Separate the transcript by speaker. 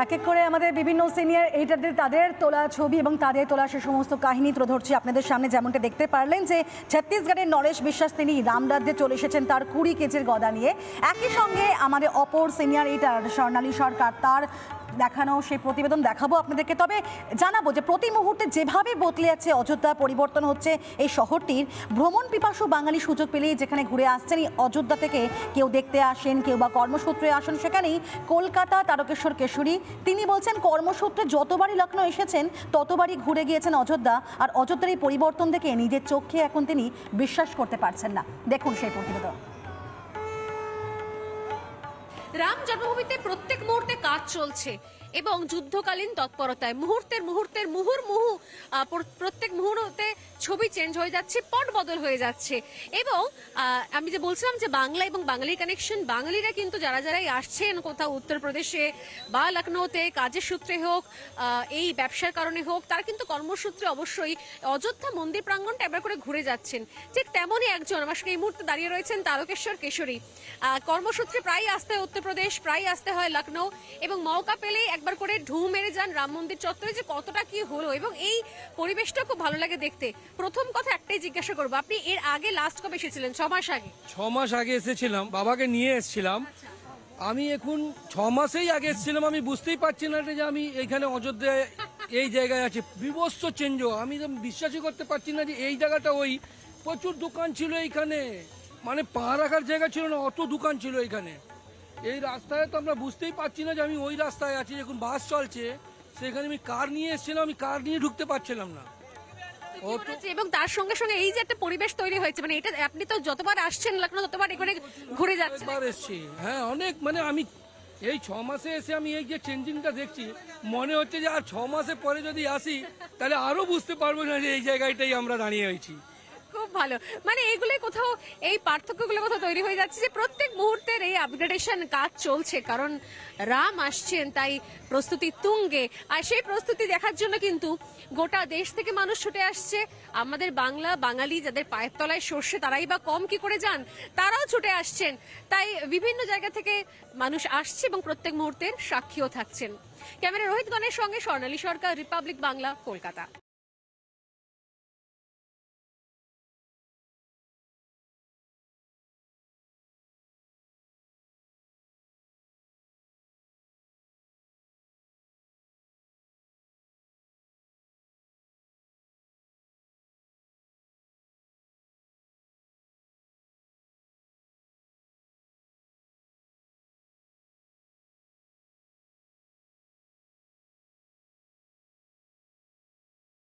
Speaker 1: এক এক করে আমাদের বিভিন্ন সিনিয়র এডিটরদের তাদের তোলা ছবি এবং তাদের তোলা সে সমস্ত কাহিনী তুলে ধরছি আপনাদের সামনে। যেমনটা দেখতে পারলেন যে ছত্তিশগড়ের নরেশ বিশ্বাস তিনি রামরাজ্যে চলে এসেছেন তার 20 কেজির গদা নিয়ে। একই সঙ্গে আমাদের অপর সিনিয়র এডিটর স্বর্ণালী সরকার তার দেখানো সেই প্রতিবেদন দেখাবো আপনাদেরকে। তবে জানাবো যে প্রতি মুহূর্তে যেভাবে বদলে যাচ্ছে অযোধ্যা, পরিবর্তন হচ্ছে এই শহরটির, ভ্রমণ পিপাসু বাঙালি সুযোগ পেলেই যেখানে ঘুরে আসছেন এই অযোধ্যা থেকে কেউ দেখতে আসেন, কেউ বা কর্মসূত্রে আসেন। সেখানেই কলকাতা তারকেশ্বর কেশরী তিনি বলছেন কর্মসূত্রে যতবারই লখনৌ এসেছেন ততবারই ঘুরে গিয়েছেন অযোধ্যা, আর অযোধ্যার এই পরিবর্তন দেখে নিজের চোখে এখন তিনি বিশ্বাস করতে পারছেন না। দেখুন সেই প্রতিবেদন।
Speaker 2: রাম জন্মভূমিতে প্রত্যেক মুহূর্তে কাজ চলছে এবং যুদ্ধকালীন তৎপরতায় মুহূর্তের মুহুর্মুহু প্রত্যেক মুহূর্তে ছবি চেঞ্জ হয়ে যাচ্ছে, পট বদল হয়ে যাচ্ছে। এবং আমি যে বলছিলাম যে বাংলা এবং বাঙালি কানেকশন, বাঙালিরা কিন্তু যারা যারাই আসছেন কোথাও উত্তরপ্রদেশে বা লখনৌতে কাজের সূত্রে হোক, এই ব্যবসার কারণে হোক, তারা কিন্তু কর্মসূত্রে অবশ্যই অযোধ্যা মন্দির প্রাঙ্গণটা একবার করে ঘুরে যাচ্ছেন। ঠিক তেমনই একজন আমার সঙ্গে এই মুহূর্তে দাঁড়িয়ে রয়েছেন তারকেশ্বর কেশরী। কর্মসূত্রে প্রায় আসতে হয় উত্তরপ্রদেশ, প্রায় আসতে হয় লখনৌ, এবং মৌকা পেলেই একবার করে ঢু মেরে যান রাম মন্দির চত্বরে। যে কতটা কি হলো এবং এই পরিবেশটা খুব ভালো লাগে দেখতে। প্রথম কথা একটাই জিজ্ঞাসা করবো, আপনি এর আগে লাস্ট কবে এসেছিলেন? 6 মাস আগে?
Speaker 3: 6 মাস আগে এসেছিলাম, বাবাকে নিয়ে এসেছিলাম। আমি এখন 6 মাসেই আগে এসেছিলাম, আমি বুঝতেই পারছি না যে আমি এইখানে অযোধ্যায় এই জায়গায় আছি। বিভৎস চেঞ্জ, আমি বিশ্বাসই করতে পারছি না যে এই জায়গাটা ওই প্রচুর দোকান ছিল এইখানে, মানে পা রাখার জায়গা ছিল না, অত দোকান ছিল এইখানে। এই রাস্তায় তো আমরা বুঝতেই পারছি না যে আমি ওই রাস্তায় আছি। যখন বাস চলছে সেখানে আমি কার নিয়ে এসেছিলাম, আমি কার নিয়ে ঢুকতে পারছিলাম না।
Speaker 2: এবং তার সঙ্গে সঙ্গে এই যে একটা পরিবেশ তৈরি হয়েছে, মানে এটা আপনি তো যতবার আসছেন লখনৌ ততবার এখানে ঘুরে যাচ্ছেন।
Speaker 3: এসেছি, হ্যাঁ অনেক, মানে আমি এই 6 মাসে এসে আমি এই যে চেঞ্জিংটা দেখছি, মনে হচ্ছে যে আর 6 মাসের পরে যদি আসি তাহলে আরো বুঝতে পারবো না যে এই জায়গাটাই আমরা দাঁড়িয়ে হয়েছি।
Speaker 2: খুব ভালো, মানে এইগুলো কোথাও এই পার্থক্যগুলো কোথাও তৈরি হয়ে যাচ্ছে যে প্রত্যেক মুহূর্তের এই আপগ্রেডেশন কাজ চলছে, কারণ রাম আসছেন তাই প্রস্তুতি তুঙ্গে। আর সেই প্রস্তুতি দেখার জন্য কিন্তু গোটা দেশ থেকে মানুষ ছুটে আসছে। আমাদের বাঙালি যাদের পায়ের তলায় সর্ষে তারাই বা কম কি করে যান, তারাও ছুটে আসছেন। তাই বিভিন্ন জায়গা থেকে মানুষ আসছে এবং প্রত্যেক মুহূর্তের সাক্ষীও থাকছেন। ক্যামেরা রোহিত গণের সঙ্গে স্বর্ণালী সরকার, রিপাবলিক বাংলা, কলকাতা।